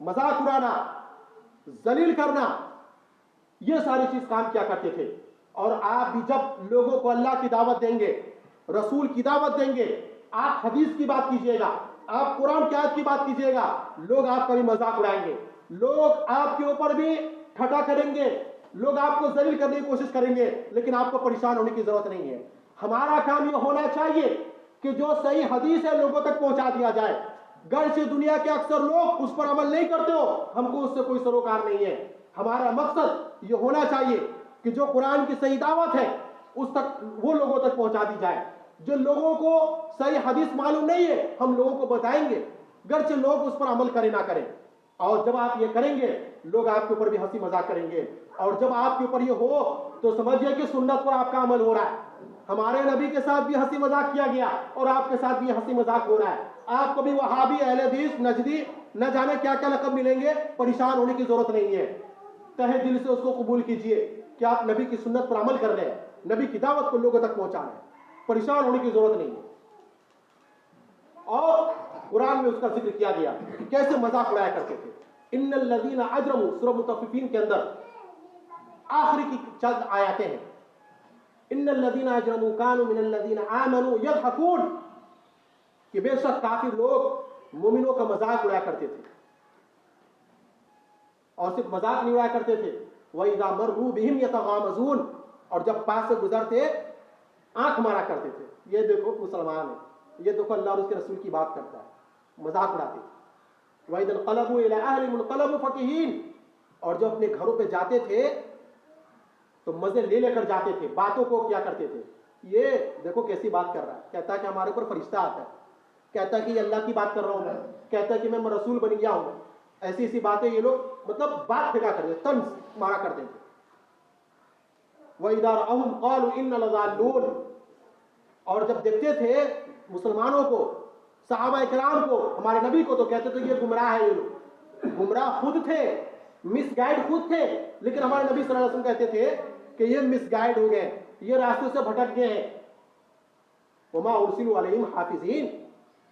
مذاق اڑانا، ذلیل کرنا، یہ ساری چیز کام کیا کرتے تھے۔ اور آپ بھی جب لوگوں کو اللہ کی دعوت دیں گے، رسول کی دعوت دیں گے، آپ حدیث کی بات کیجئے گا، آپ قرآن کی آیت کی بات کیجئے گا، لوگ آپ کا بھی مذاق اڑائیں گے، لوگ آپ کے اوپر بھی ٹھٹا کریں گے، لوگ آپ کو ذلیل کرنے کی کوشش کریں گے، لیکن آپ کو پریشان ہونے کی ضرورت نہیں ہے۔ ہمارا کام یہ ہونا چاہیے کہ جو صحیح حدیث ہے لوگوں تک پہنچا دیا جائے، گرچہ دنیا کے اکثر لوگ اس پر عمل نہیں کرتے ہو، ہم کو اس سے کوئی سروکار نہیں ہے۔ ہمارا مقصد یہ ہونا چاہیے کہ جو قرآن کی صحیح دعوت ہے اس تک وہ لوگوں تک پہنچا دی جائے۔ جو لوگوں کو صحیح حدیث معلوم نہیں ہے ہم لوگوں کو بتائیں گے، گرچہ لوگ اس پر عمل کریں نہ کریں۔ اور جب آپ یہ کریں گے لوگ آپ کے اوپر بھی ہنسی مذاق کریں گے، اور جب آپ کے اوپر یہ ہو تو سمجھیے کہ سنت پر آپ کا عمل ہو رہا ہے۔ ہمارے نبی کے ساتھ بھی ہنسی مذاق کیا گیا اور آپ کے ساتھ بھی ہنسی مذاق ہو رہا ہے۔ آپ کو بھی وہابی، اہل حدیث، نجدی، نہ جانے کیا کیا لقب ملیں گے، پریشان ہونے کی ضرورت نہیں ہے۔ تہہ دل سے اس کو قبول کیجئے کہ آپ نبی کی سنت پر عمل کر رہے ہیں، نبی کی دعوت کو لوگوں تک پہنچا رہے ہیں، پریشان ہونے کی ضرورت نہیں ہے۔ اور قرآن میں اس کا ذکر کیا گیا کہ کیسے مذاق اڑایا کرتے تھے۔ ان الذین اجرموا، سورہ مطففین کے اندر آخری کی چند آیاتیں ہیں۔ ان الذین اجرموا کانوا من الذین آمنوا یضحکون، کہ بے شک کافر لوگ مومنوں کا مذاق اڑایا کرتے تھے، اور صرف مذاق نہیں اڑایا کرتے تھے، وَإِذَا مَرُّوا بِهِمْ يَتَغَامَزُونَ، اور جب پاس سے گزرتے آنکھ مارا کرتے تھے، یہ دیکھو مسلمان ہے، یہ دیکھو اللہ اور اس کے رسول کی بات کرتا ہے، مذاق اڑاتے تھے۔ وَإِذَا انقلبوا إِلَىٰ أَهْلِهِمْ انقلبوا فَكِهِينَ، اور جب اپنے گھروں پہ جاتے تھے تو مزے لے کر جاتے تھے، باتوں کو کیا کرتے تھے، یہ دیکھو کیسی بات کر رہا ہے، کہتا ہے کہ ہمارے اوپر فرشتہ آتا ہے، کہتا ہے کہ یہ اللہ کی بات کر رہا ہوں میں، کہتا ہے کہ میں رسول بن گیا ہوں، ایسی ایسی باتیں یہ لوگ مطلب بات پھینکا کرتے، طنز مارا کرتے تھے۔ وَإِذَا رَأَوْهُمْ قَالُوا إِنَّ لَضَالُّونَ، اور جب دیکھتے تھے مسلمانوں کو، صحابہ کرام کو، ہمارے نبی کو، تو کہتے تھے یہ گمراہ ہے، یہ لوگ گمراہ خود تھے، مس گائیڈ خود تھے، لیکن ہمارے نبی صلی اللہ علیہ وسلم کہتے تھے کہ یہ مس گائیڈ ہو گئے، یہ راستے سے بھٹک گئے ہیں۔ وَمَا أُرْسِلُوا عَلَيْهِمْ حَافِظِينَ،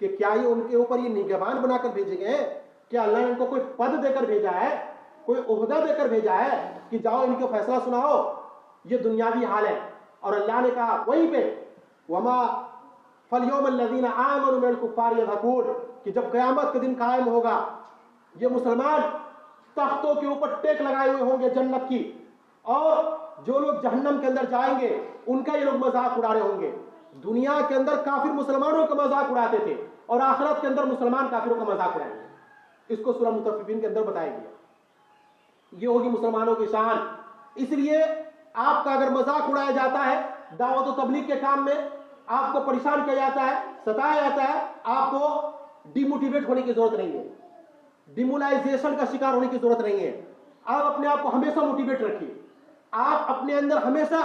کہ کیا یہ ان کے اوپر یہ نگہبان بنا کر بھیجے گئے ہیں؟ کیا اللہ نے ان کو کوئی پد دے کر بھیجا ہے، کوئی عہدہ دے کر بھیجا ہے کہ جاؤ ان کو فیصلہ سناؤ؟ یہ دنیاوی حال ہے۔ اور اللہ نے کہا وہیں پہ وَمَا فَالْيَوْمَ الَّذِينَ آمَنُوا مِنَ الْكُفَّارِ يَضْحَكُونَ، کہ جب قیامت کا دن قائم ہوگا یہ مسلمان تختوں کے اوپر ٹیک لگائے ہوئے ہوں گے جنت کی، اور جو لوگ جہنم کے اندر جائیں گے ان کا یہ لوگ مذاق اڑا رہے ہوں گے۔ دنیا کے اندر کافر مسلمانوں کا مذاق اڑاتے تھے، اور آخرت کے اندر مسلمان کافروں کا مذاق اڑائیں گے۔ اس کو سورہ مطففین کے اندر بتایا گیا۔ یہ ہوگی مسلمانوں کی شان۔ اس لیے آپ کا اگر مذاق اڑایا جاتا ہے دعوت و تبلیغ کے کام میں، آپ کو پریشان کیا جاتا ہے، ستایا جاتا ہے، آپ کو ڈی موٹیویٹ ہونے کی ضرورت نہیں ہے، ڈیمولائزیشن کا شکار ہونے کی ضرورت نہیں ہے۔ آپ اپنے آپ کو ہمیشہ موٹیویٹ رکھیے، آپ اپنے اندر ہمیشہ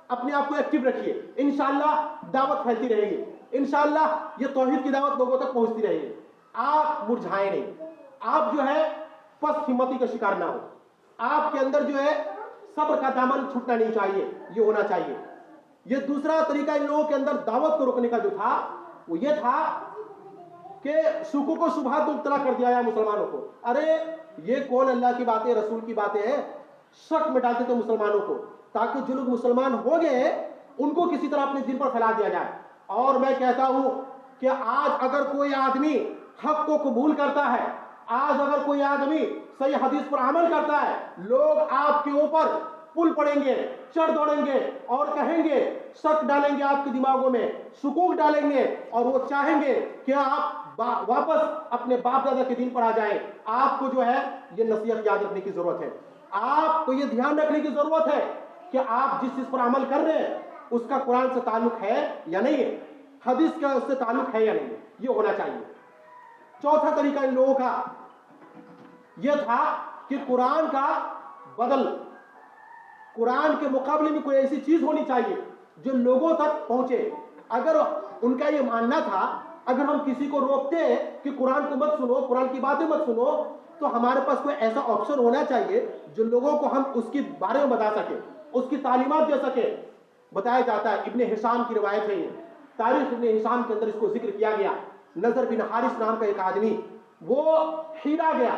اپنے آپ کو ایکٹیو رکھیے، انشاءاللہ دعوت پھیلتی رہے گی، انشاءاللہ یہ توحید کی دعوت لوگوں تک پہنچتی رہے گی۔ آپ مرجھائیں نہیں، آپ جو ہے پست ہمتی کا شکار نہ ہو، آپ کے اندر جو ہے صبر کا دامن چھوٹنا نہیں چاہیے، یہ ہونا چاہیے۔ یہ دوسرا طریقہ ان لوگوں کے اندر دعوت کو روکنے کا جو تھا وہ یہ تھا کہ شکوک و شبہات کو مبتلا کر دیا ہے مسلمانوں کو۔ ارے یہ کون اللہ کی باتیں، رسول کی باتیں ہیں، شک میں ڈالتے تھے مسلمانوں کو، تاکہ جو لوگ مسلمان ہو گئے ان کو کسی طرح اپنے دین پر پھیلا دیا جائے۔ اور میں کہتا ہوں کہ آج اگر کوئی آدمی حق کو قبول کرتا ہے، آج اگر کوئی آدمی صحیح حدیث پر عمل کرتا ہے، لوگ آپ کے اوپر پل پڑیں گے، چڑھ دوڑیں گے اور کہیں گے، شک ڈالیں گے آپ کے دماغوں میں، شکوک ڈالیں گے، اور وہ چاہیں گے کہ آپ واپس اپنے باپ دادا کے دین پر آ جائیں۔ آپ کو جو ہے یہ نصیحت یاد رکھنے کی ضرورت ہے، آپ کو یہ دھیان رکھنے کی ضرورت ہے کہ آپ جس چیز پر عمل کر رہے ہیں اس کا قرآن سے تعلق ہے یا نہیں ہے، حدیث کا اس سے تعلق ہے یا نہیں ہے، یہ ہونا چاہیے۔ چوتھا طریقہ ان لوگوں کا یہ تھا کہ قرآن کا بدل، قرآن کے مقابلے میں کوئی ایسی چیز ہونی چاہیے جو لوگوں تک پہنچے۔ اگر ان کا یہ ماننا تھا اگر ہم کسی کو روکتے ہیں کہ قرآن کو مت سنو، قرآن کی باتیں مت سنو، تو ہمارے پاس کوئی ایسا آپشن ہونا چاہیے جو لوگوں کو ہم اس کے بارے میں بتا سکیں، اس کی تعلیمات دے سکیں۔ بتایا جاتا ہے، ابن ہشام کی روایت ہے، یہ تاریخ ابن ہشام کے اندر اس کو ذکر کیا گیا، نضر بن حارث نام کا ایک آدمی وہ ہیرا گیا،